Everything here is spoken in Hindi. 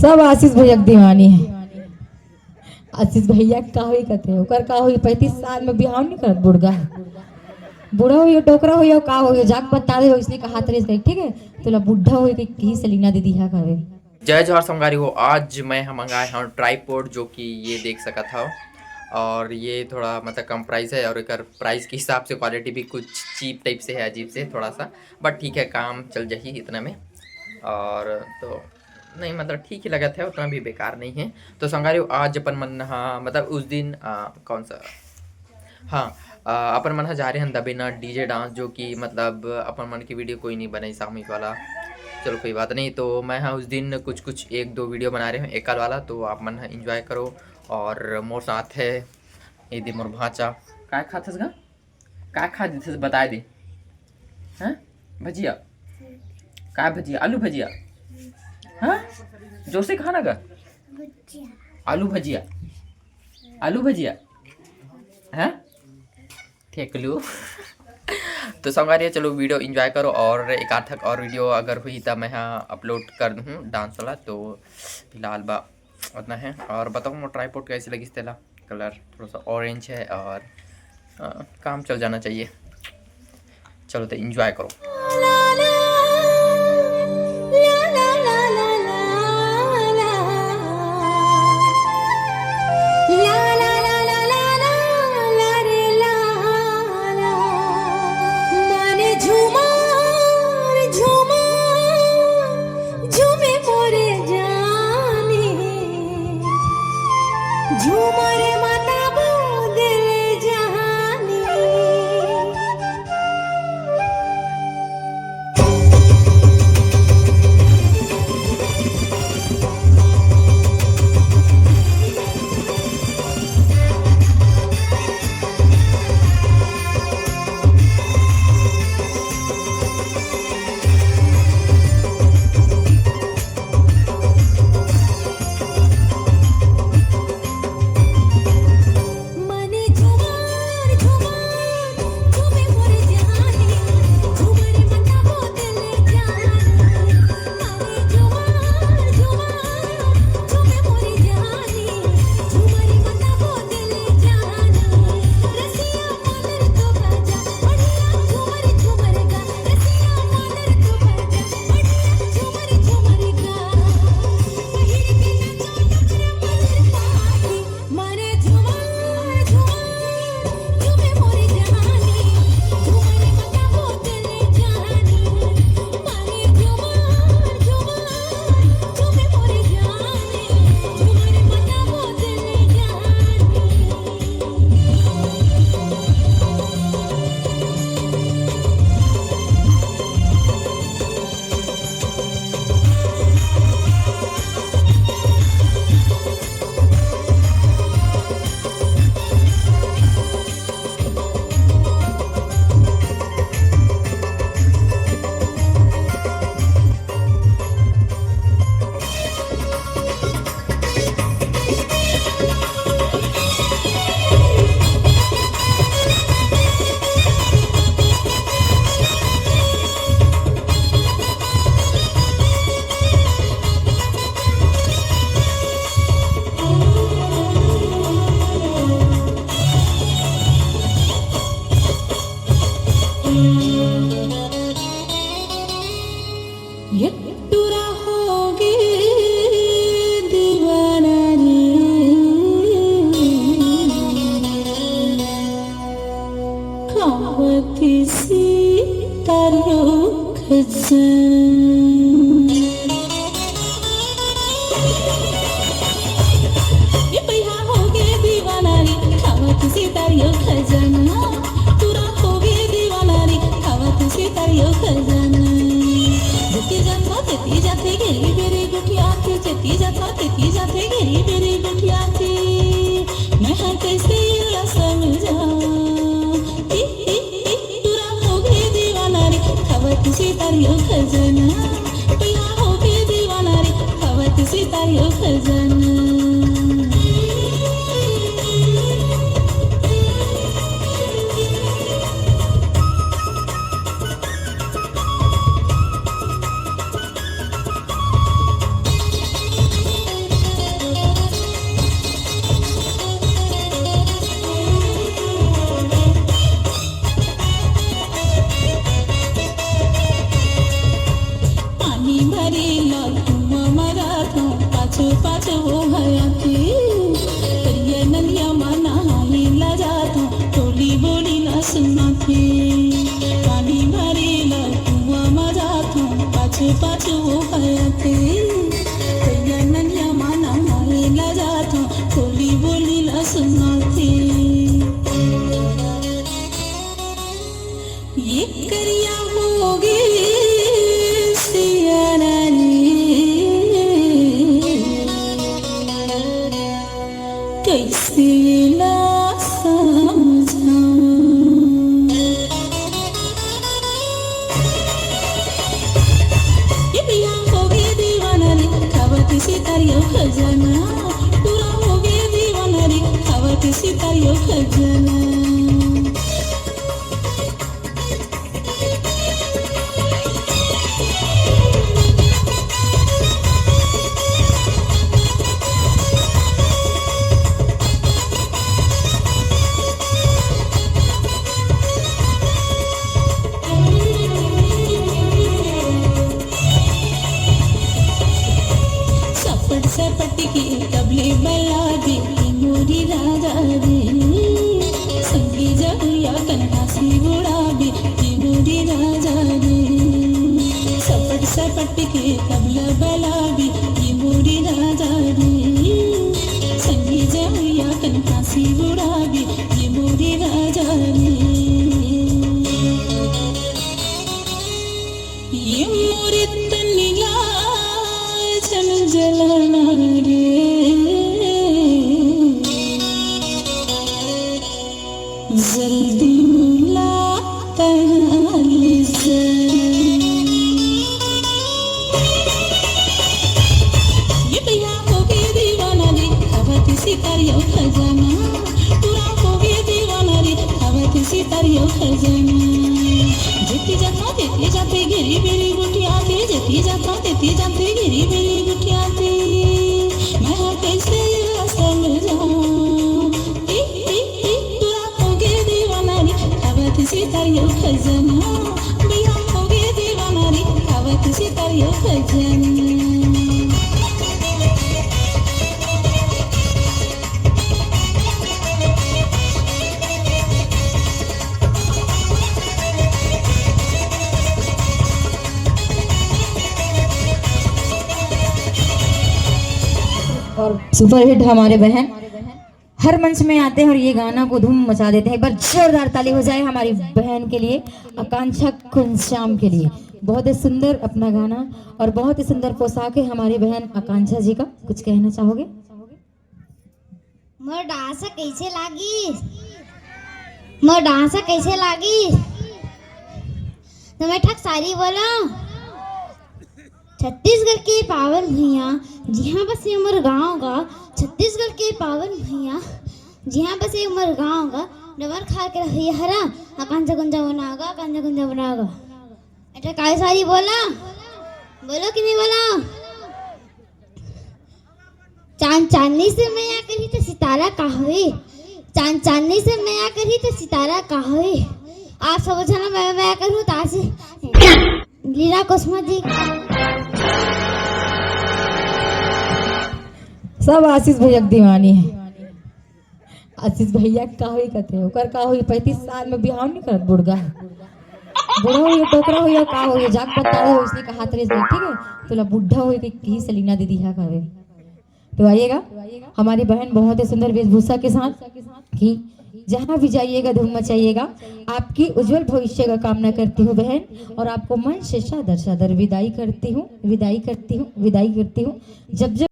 सब आशीष भैया के दीवानी है। आशीष भैया का हुई कहते ओकर का हुई 35 साल में बिहाव नहीं करत बुढ़गा बूढ़ा हो टोकरा हो का हो जाक बता दे इसने कहा तेरे से ठीक है तो बुढ़ा हो कि सलीना दीदी है करे। जय जोहार संगारी हो। आज मैं मंगाए हूँ ट्राईपोड, जो कि ये देख सका था, और ये थोड़ा मतलब कम प्राइस है और एक प्राइस के हिसाब से क्वालिटी भी कुछ चीप टाइप से है, अजीब से थोड़ा सा, बट ठीक है, काम चल जाही इतना में। और तो नहीं मतलब ठीक ही लगा था, उतना भी बेकार नहीं है। तो संगारी आज अपन मन, हाँ मतलब उस दिन कौन सा, हाँ अपन मन जा रहे हैं दबेना डीजे डांस, जो कि मतलब अपन मन की वीडियो कोई नहीं बनाई सामूहिक वाला, चलो कोई बात नहीं। तो मैं हाँ उस दिन कुछ एक दो वीडियो बना रहे हैं एकल वाला, तो आप मन इंजॉय करो। और मोर साथ है ये दे मोर भाचा, काय खाथस गा, काय खा देथस बता दे। हाँ भजिया, काय भजिया, आलू भजिया, हाँ जोर से खाना गा, आलू भजिया, आलू भजिया, हाँ ठेकलू। तो संगारिया चलो वीडियो एंजॉय करो, और एक आध तक और वीडियो अगर हुई तो मैं हाँ अपलोड कर दूँ डांस वाला। तो फिलहाल बा उतना है। और बताऊँ ट्राईपोड कैसी लगी, तेला कलर थोड़ा सा ऑरेंज है और काम चल जाना चाहिए। चलो तो एंजॉय करो। थे पानी भरेला कुआं में जाथो पाछू पाछू वो थे कहिया ननिया माना मारेला जाथो बोली बोली ला सुना थे ये करिया होगे कैसे ला समझाऊं ये पिया हो गए दीवाना रे खावत सितारियों खजाना पूरा हो गए दीवाना रे खावत सितारियों खजाना सपट के तबले बला दे मोरी राजा रे संगी जहुया कन्हा सी बुड़ा बे मोरी राजा रे सपट के तबला बला बे मोरी राजा रे संगी जहुया कन्हा सी बुड़ा बे मोरी राजा रे ये मोरे तनिला चल जलाना रे जल्दी मुलाकात से ये पिया हो गए दीवाना रे खावत सितारियों खजाना पूरा हो गए दीवाना रे खावत सितारियों खजाना जेती जाते घेरी बेरी गुटिया थे जेती जाते घेरी बेरी गुटिया थे मैं कैसे समझाऊं पूरा हो गए दीवाना रे खावत सितारियों खजाना भैया हो गए दीवाना रे खावत सितारियों खजाना और सुपर हिट हमारे बहन हर मंच में आते हैं और ये गाना को धूम मचा देते हैं। एक बार जोरदार ताली हो जाए हमारी बहन के लिए, आकांक्षा घनश्याम के लिए। बहुत ही सुंदर अपना गाना और बहुत ही सुंदर पोशाक है हमारी बहन आकांक्षा जी का। कुछ कहना चाहोगे? मोर डांस कैसे लागी तो मैं ठक सारी बोला। छत्तीसगढ़ के पावन भैया जहाँ बसे उमर गाँव का, छत्तीसगढ़ के पावन भैया जहाँ बसे उमर गाँव का, डबर खा के रहिए हरा आकांक्षा गुंजा बनागा। ऐसा काय सारी बोला, बोलो कि नहीं बोला? चांद चांदनी से मैया करी तो सितारा कहवे, चांद चांदनी से मैया करी तो सितारा कहवे। आप सब जना मैं करूँ तासे लीला कुसुमा जी सब आशीष भैया दीवानी है। आशीष भैया का हुई कहते हो कर का हुई 35 साल में बिहाव नहीं करत बुढ़गा है। बुढ़ा हुई टोकरा हुई का हुई जाग बता हो इसने कहा तेरे से ठीक है तो बुढ़ा हुई कि सलीना दीदी है कहवे। तो आइएगा हमारी बहन बहुत ही सुंदर वेशभूषा के साथ कि जहाँ भी जाइएगा धूम मचाइएगा। आपकी उज्जवल भविष्य का कामना करती हूँ बहन, और आपको मन से सादर विदाई करती हूँ। जब